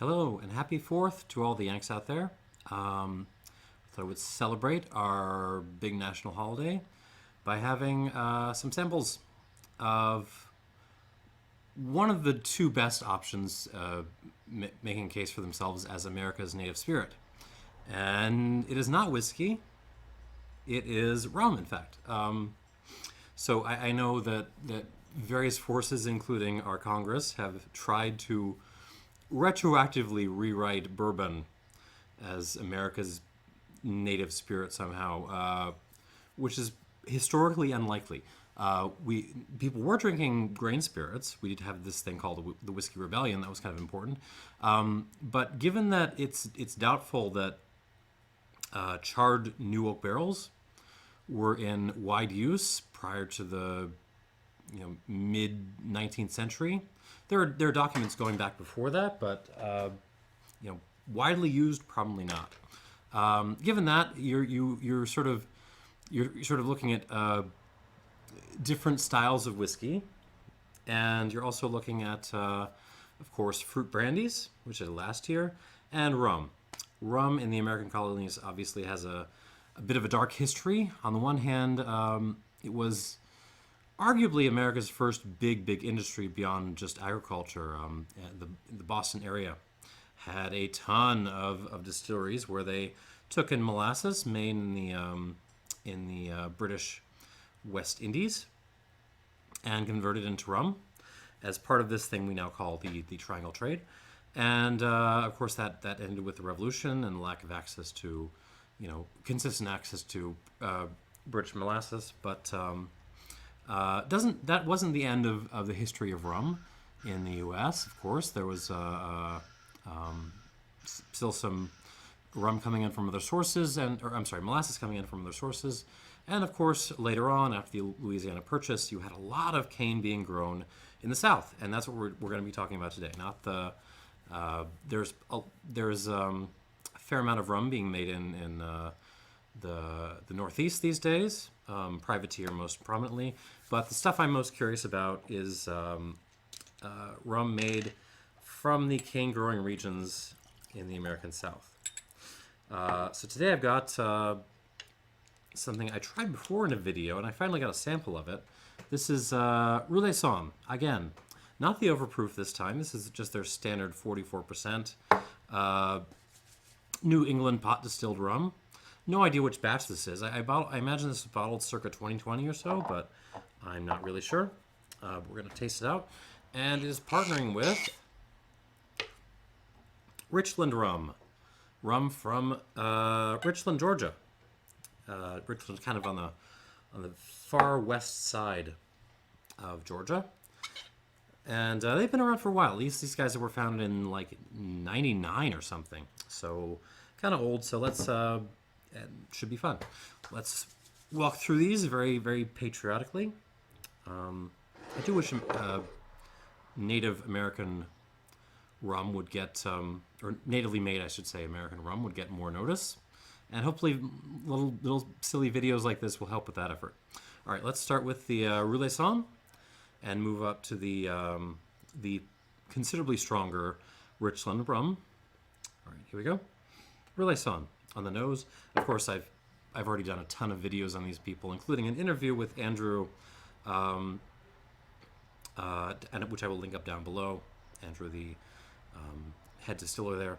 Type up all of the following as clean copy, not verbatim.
Hello and happy 4th to all the Yanks out there. Thought I would celebrate our big national holiday by having some samples of one of the two best options making a case for themselves as America's native spirit. And it is not whiskey, it is rum, in fact. So I know that various forces, including our Congress, have tried to retroactively rewrite bourbon as America's native spirit somehow, which is historically unlikely. People were drinking grain spirits. We did have this thing called the Whiskey Rebellion that was kind of important. But given that it's doubtful that charred new oak barrels were in wide use prior to the mid 19th century. There are documents going back before that, but widely used, probably not. Given that, you're sort of looking at different styles of whiskey, and you're also looking at, of course, fruit brandies, which I did last year, and rum. Rum in the American colonies obviously has a bit of a dark history. On the one hand, it was arguably America's first big industry beyond just agriculture. The Boston area had a ton of distilleries where they took in molasses made in the British West Indies and converted into rum as part of this thing we now call the triangle trade. And of course that ended with the revolution and lack of access to, consistent access to British molasses. But that wasn't the end of the history of rum in the U.S. Of course, there was still some rum coming in from other sources, molasses coming in from other sources. And of course, later on, after the Louisiana Purchase, you had a lot of cane being grown in the South, and that's what we're going to be talking about today. Not the there's a fair amount of rum being made in the Northeast these days, privateer most prominently. But the stuff I'm most curious about is rum made from the cane growing regions in the American South. So today I've got something I tried before in a video, and I finally got a sample of it. This is Roulaison. Again, not the overproof this time. This is just their standard 44%. New England pot-distilled rum. No idea which batch this is. I imagine this is bottled circa 2020 or so, but I'm not really sure. We're going to taste it out. And it is partnering with Richland Rum. Rum from Richland, Georgia. Richland's kind of on the far west side of Georgia. And they've been around for a while. At least these guys were founded in like 99 or something. So kind of old. So let's... it should be fun. Let's walk through these very, very patriotically. I do wish Native American rum would get, or natively made, I should say, American rum would get more notice. And hopefully little silly videos like this will help with that effort. All right, let's start with the Roulaison and move up to the considerably stronger Richland Rum. All right, here we go. Roulaison on the nose. Of course, I've already done a ton of videos on these people, including an interview with Andrew, and which I will link up down below. Andrew, the head distiller there.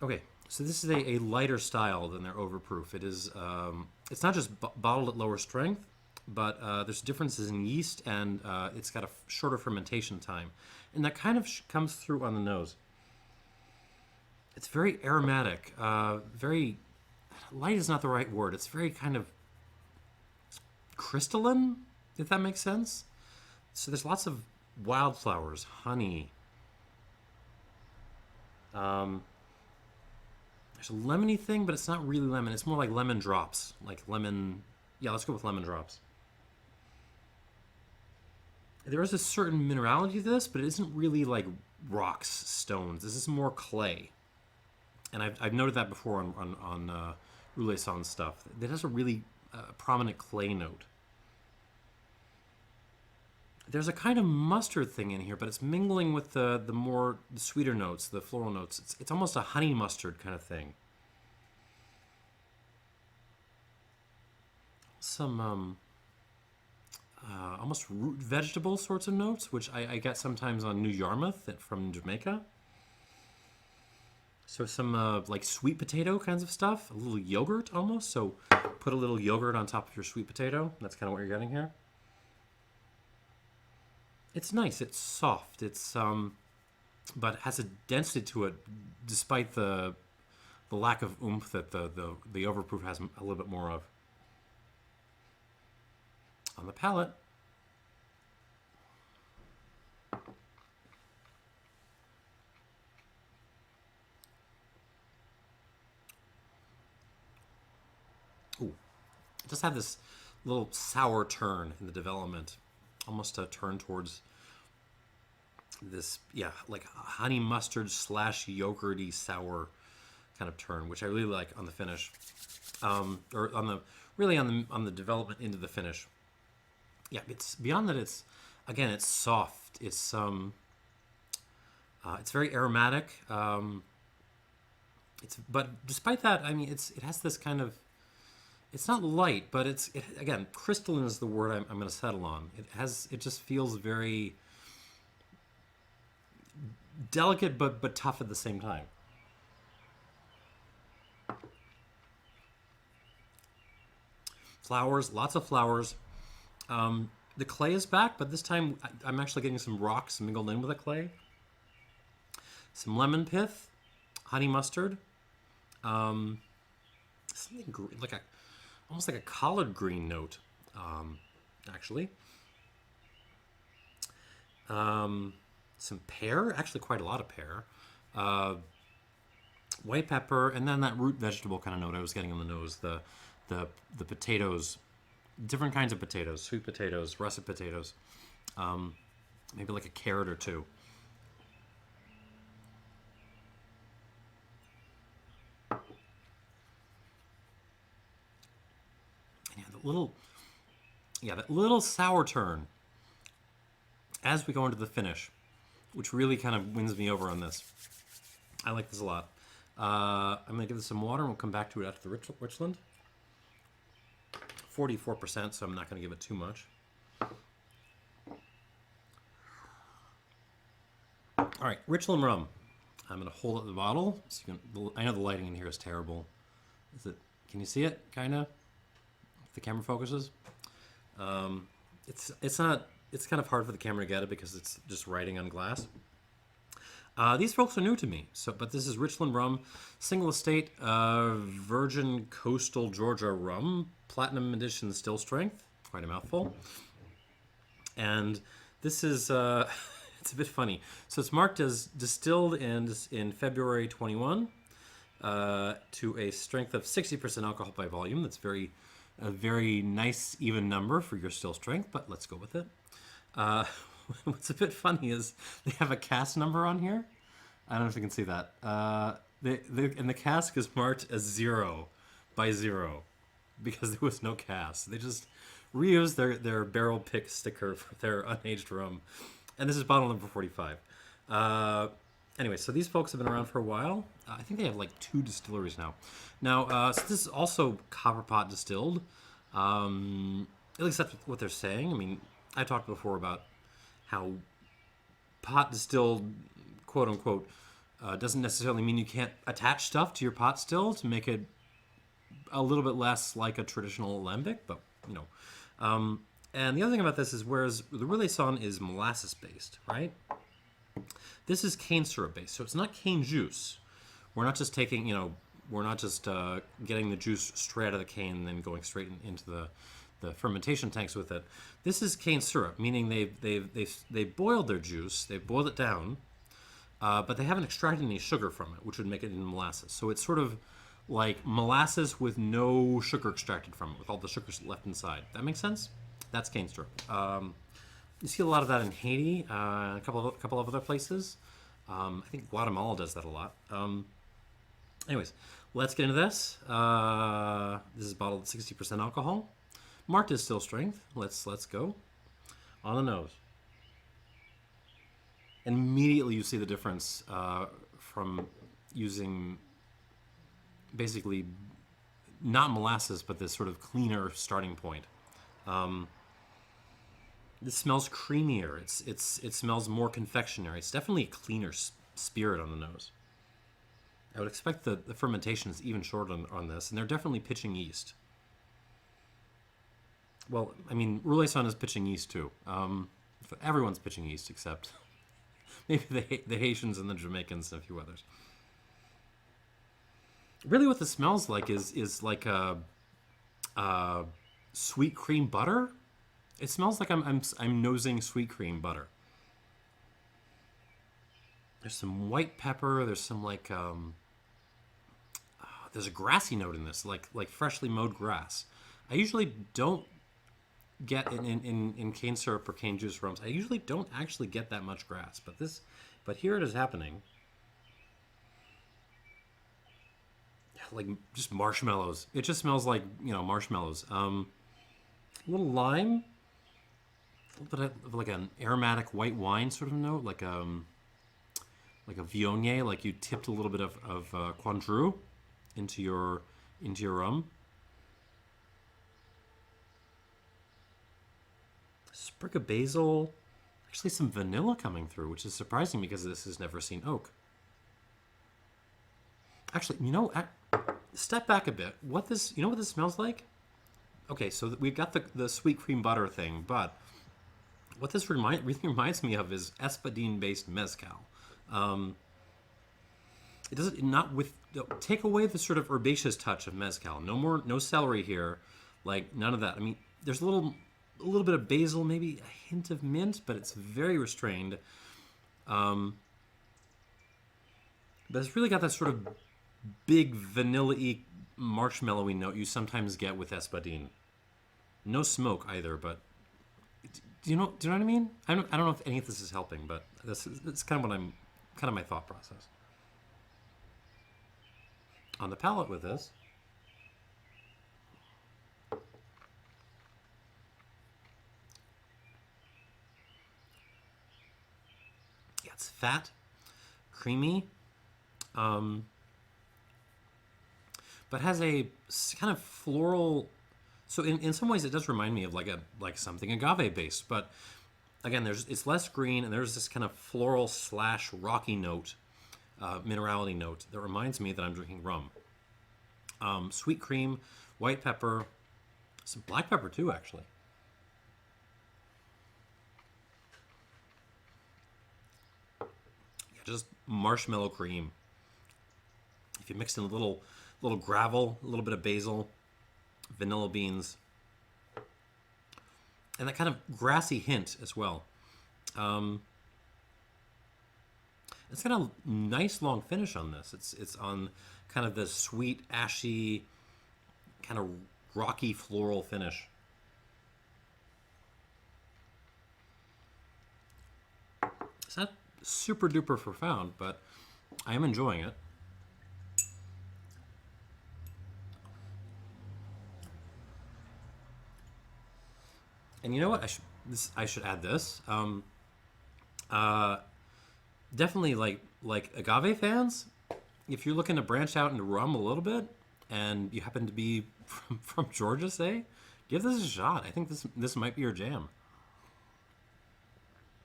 Okay, so this is a lighter style than their overproof. It is. It's not just bottled at lower strength, but there's differences in yeast, and it's got a shorter fermentation time, and that kind of comes through on the nose. It's very aromatic, very light is not the right word. It's very kind of crystalline, if that makes sense. So there's lots of wildflowers, honey. There's a lemony thing, but it's not really lemon. It's more like lemon drops, like lemon. Yeah, let's go with lemon drops. There is a certain minerality to this, but it isn't really like rocks, stones. This is more clay. And I've noted that before on Roulaison stuff. It has a really prominent clay note. there's a kind of mustard thing in here, but it's mingling with the sweeter notes, the floral notes. It's almost a honey mustard kind of thing. Some almost root vegetable sorts of notes, which I get sometimes on New Yarmouth from Jamaica. So some like sweet potato kinds of stuff, a little yogurt almost. So put a little yogurt on top of your sweet potato. That's kind of what you're getting here. It's nice. It's soft. It's but it has a density to it, despite the lack of oomph that the overproof has a little bit more of. On the palate. Ooh, it does have this little sour turn in the development, almost a turn towards this, yeah, like honey mustard slash yogurty sour kind of turn, which I really like on the finish, or on the development into the finish. Yeah, it's beyond that. It's again, it's soft. It's very aromatic. But despite that, I mean, it has this kind of. It's not light, but again, crystalline is the word I'm going to settle on. It just feels very delicate, but tough at the same time. Flowers, lots of flowers. The clay is back, but this time I'm actually getting some rocks mingled in with the clay. Some lemon pith, honey mustard, something like almost like a collard green note, actually. Some pear, actually quite a lot of pear. White pepper, and then that root vegetable kind of note I was getting on the nose. The potatoes. Different kinds of potatoes, sweet potatoes, russet potatoes, maybe like a carrot or two. And that little sour turn as we go into the finish, which really kind of wins me over on this. I like this a lot. I'm going to give this some water, and we'll come back to it after the Richland. 44%, so I'm not going to give it too much. All right, Richland Rum. I'm going to hold up the bottle. So I know the lighting in here is terrible. Can you see it, kind of? If the camera focuses. It's not. It's kind of hard for the camera to get it because it's just writing on glass. These folks are new to me, but this is Richland Rum, single estate, virgin coastal Georgia rum, platinum edition still strength, quite a mouthful. And this is, it's a bit funny. So it's marked as distilled in February 21 to a strength of 60% alcohol by volume. That's a very nice even number for your still strength, but let's go with it. What's a bit funny is they have a cask number on here. I don't know if you can see that. And the cask is marked as 0 by 0 because there was no cask. They just reused their barrel pick sticker for their unaged rum. And this is bottle number 45. Anyway, so these folks have been around for a while. I think they have like 2 distilleries now. Now, so this is also copper pot distilled. At least that's what they're saying. I mean, I talked before about how pot distilled, quote unquote, doesn't necessarily mean you can't attach stuff to your pot still to make it a little bit less like a traditional alembic, but you know. And the other thing about this is, whereas the Roulaison is molasses based, right? This is cane syrup based, so it's not cane juice. We're not just taking, we're not just getting the juice straight out of the cane and then going straight into the fermentation tanks with it. This is cane syrup, meaning they've boiled their juice, they've boiled it down, but they haven't extracted any sugar from it, which would make it into molasses. So it's sort of like molasses with no sugar extracted from it, with all the sugar left inside. That makes sense? That's cane syrup. You see a lot of that in Haiti, a couple of other places. I think Guatemala does that a lot. Anyways, let's get into this. This is bottled at 60% alcohol. Marked as still strength. Let's go. On the nose. And immediately you see the difference from using basically not molasses, but this sort of cleaner starting point. This smells creamier. It smells more confectionery. It's definitely a cleaner spirit on the nose. I would expect the fermentation is even shorter on this, and they're definitely pitching yeast. Well, I mean, Roulaison is pitching yeast too. Everyone's pitching yeast except maybe the Haitians and the Jamaicans and a few others. Really, what this smells like is like a sweet cream butter. It smells like I'm nosing sweet cream butter. There's some white pepper. There's some like there's a grassy note in this, like freshly mowed grass. I usually don't get in cane syrup or cane juice rums. I usually don't actually get that much grass, but here it is happening. Like just marshmallows. It just smells like, marshmallows. A little lime, a little bit of like an aromatic white wine sort of note, like a Viognier, like you tipped a little bit of Cointreau into your rum. Sprig of basil, actually some vanilla coming through, which is surprising because this has never seen oak. Actually, step back a bit. What this smells like? Okay, so we've got the sweet cream butter thing, but what this really reminds me of is espadín-based mezcal. It doesn't take away the sort of herbaceous touch of mezcal. No celery here, like none of that. I mean, there's a little bit of basil, maybe a hint of mint, but it's very restrained. But it's really got that sort of big vanilla-y, marshmallowy note you sometimes get with espadín. No smoke either, but do you know what I mean? I don't know if any of this is helping, but that's kind of my thought process. On the palate with this, yeah, it's fat, creamy, but has a kind of floral. So in some ways, it does remind me of like something agave based, but again, it's less green, and there's this kind of floral / rocky note, minerality note that reminds me that I'm drinking rum. Sweet cream, white pepper, some black pepper too, actually. Yeah, just marshmallow cream. If you mix in a little gravel, a little bit of basil, vanilla beans, and that kind of grassy hint as well. It's got a nice long finish on this. It's on kind of the sweet, ashy, kind of rocky floral finish. It's not super duper profound, but I am enjoying it. And you know what? I should add this. Definitely like agave fans. If you're looking to branch out into rum a little bit, and you happen to be from Georgia, say, give this a shot. I think this might be your jam.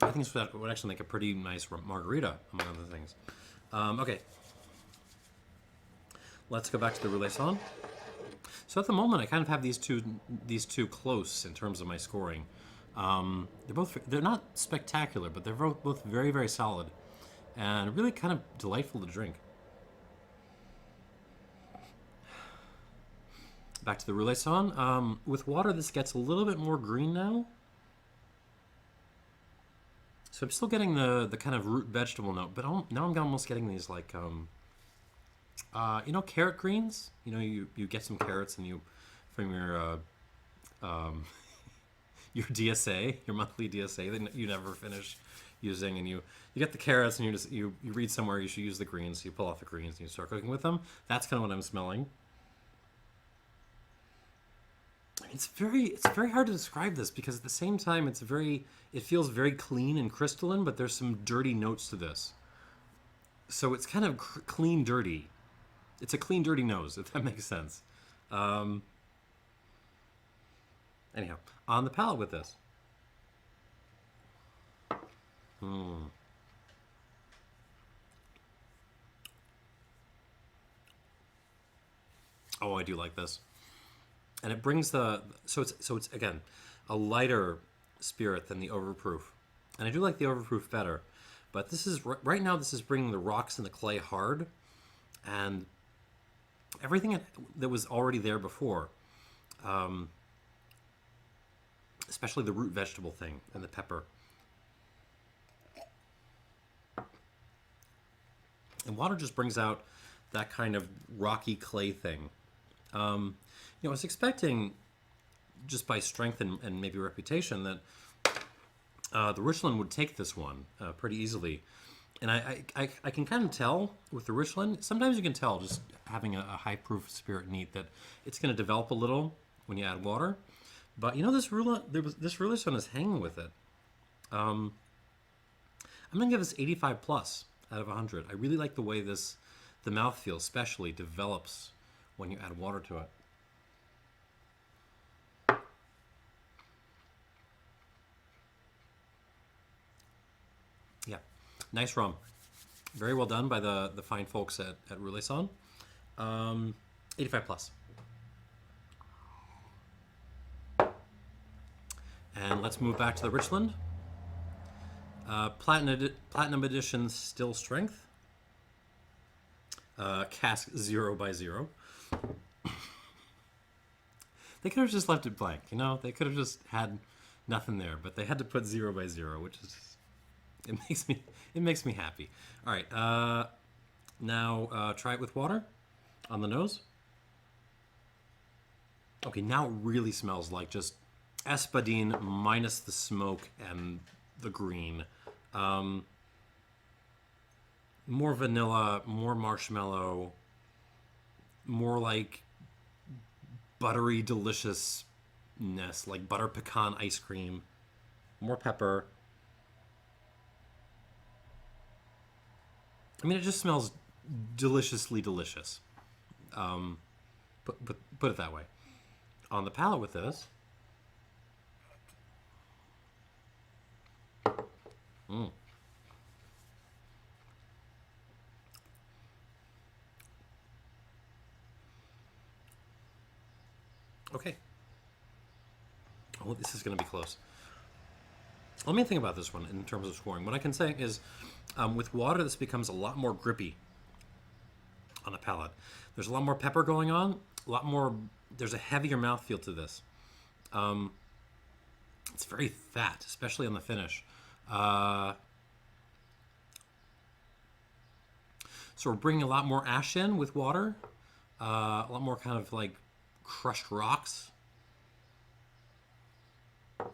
I think this would actually make a pretty nice margarita, among other things. Okay, let's go back to the Roulaison. So at the moment, I kind of have these two close in terms of my scoring. They're not spectacular, but they're both very, very solid, and really kind of delightful to drink. Back to the Roulaison. With water, this gets a little bit more green now. So I'm still getting the kind of root vegetable note, but now I'm almost getting these like, carrot greens. You get some carrots and from your your DSA, your monthly DSA that you never finish using, and you get the carrots and you read somewhere you should use the greens. You pull off the greens and you start cooking with them. That's kind of what I'm smelling. It's very hard to describe this because at the same time it feels very clean and crystalline, but there's some dirty notes to this. So it's kind of clean dirty. It's a clean dirty nose, if that makes sense. Um, Anyhow, on the palate with this. Oh, I do like this. And it brings it's again a lighter spirit than the overproof. And I do like the overproof better. But this is right now this is bringing the rocks and the clay hard and everything that was already there before. Um, Especially the root vegetable thing and the pepper. And water just brings out that kind of rocky clay thing. I was expecting, just by strength and maybe reputation, that the Richland would take this one pretty easily. And I can kind of tell with the Richland, sometimes you can tell just having a high proof spirit neat that it's going to develop a little when you add water. But this Roulaison is hanging with it. I'm going to give this 85 plus out of 100. I really like the way the mouthfeel especially develops when you add water to it. Yeah, nice rum. Very well done by the fine folks at Roulaison. 85 plus. And let's move back to the Richland. Platinum Edition Still Strength. Cask 0 by 0. They could have just left it blank, They could have just had nothing there, but they had to put 0 by 0, which is it makes me happy. All right, now try it with water on the nose. Okay, now it really smells like just espadine minus the smoke and the green. More vanilla, more marshmallow, more like buttery deliciousness, like butter pecan ice cream, more pepper. I mean, it just smells deliciously delicious. Put it that way. On the palate with this, okay. Oh, this is going to be close. Let me think about this one in terms of scoring. What I can say is, with water, this becomes a lot more grippy on a palate. There's a lot more pepper going on, a lot more. There's a heavier mouthfeel to this. It's very fat, especially on the finish. So we're bringing a lot more ash in with water, a lot more kind of like crushed rocks. But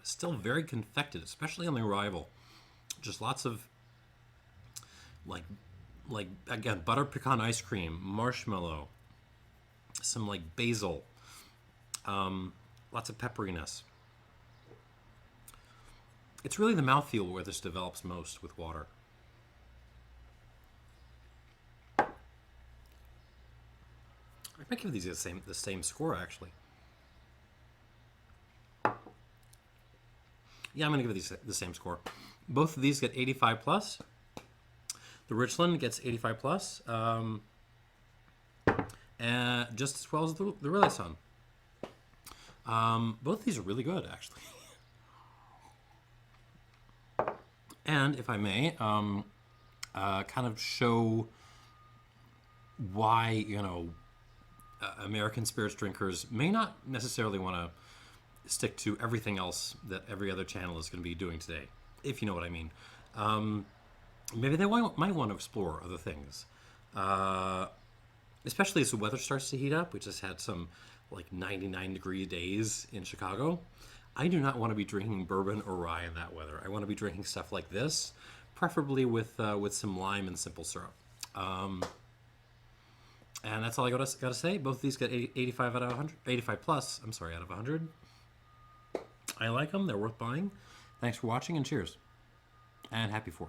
it's still very confected, especially on the arrival. Just lots of like again, butter pecan ice cream, marshmallow, some like basil, lots of pepperiness. It's really the mouthfeel where this develops most with water. I might give these the same score, actually. Yeah, I'm going to give these the same score. Both of these get 85 plus. The Richland gets 85 plus, and just as well as the Roulaison. Both of these are really good, actually. And if I may, kind of show why, American spirits drinkers may not necessarily want to stick to everything else that every other channel is going to be doing today, if you know what I mean. Maybe they might want to explore other things, especially as the weather starts to heat up. We just had some like 99-degree days in Chicago. I do not want to be drinking bourbon or rye in that weather. I want to be drinking stuff like this, preferably with some lime and simple syrup. And that's all I got to say. Both of these get 85 out of 100. 85 plus, I'm sorry, out of 100. I like them. They're worth buying. Thanks for watching, and cheers. And happy 4th.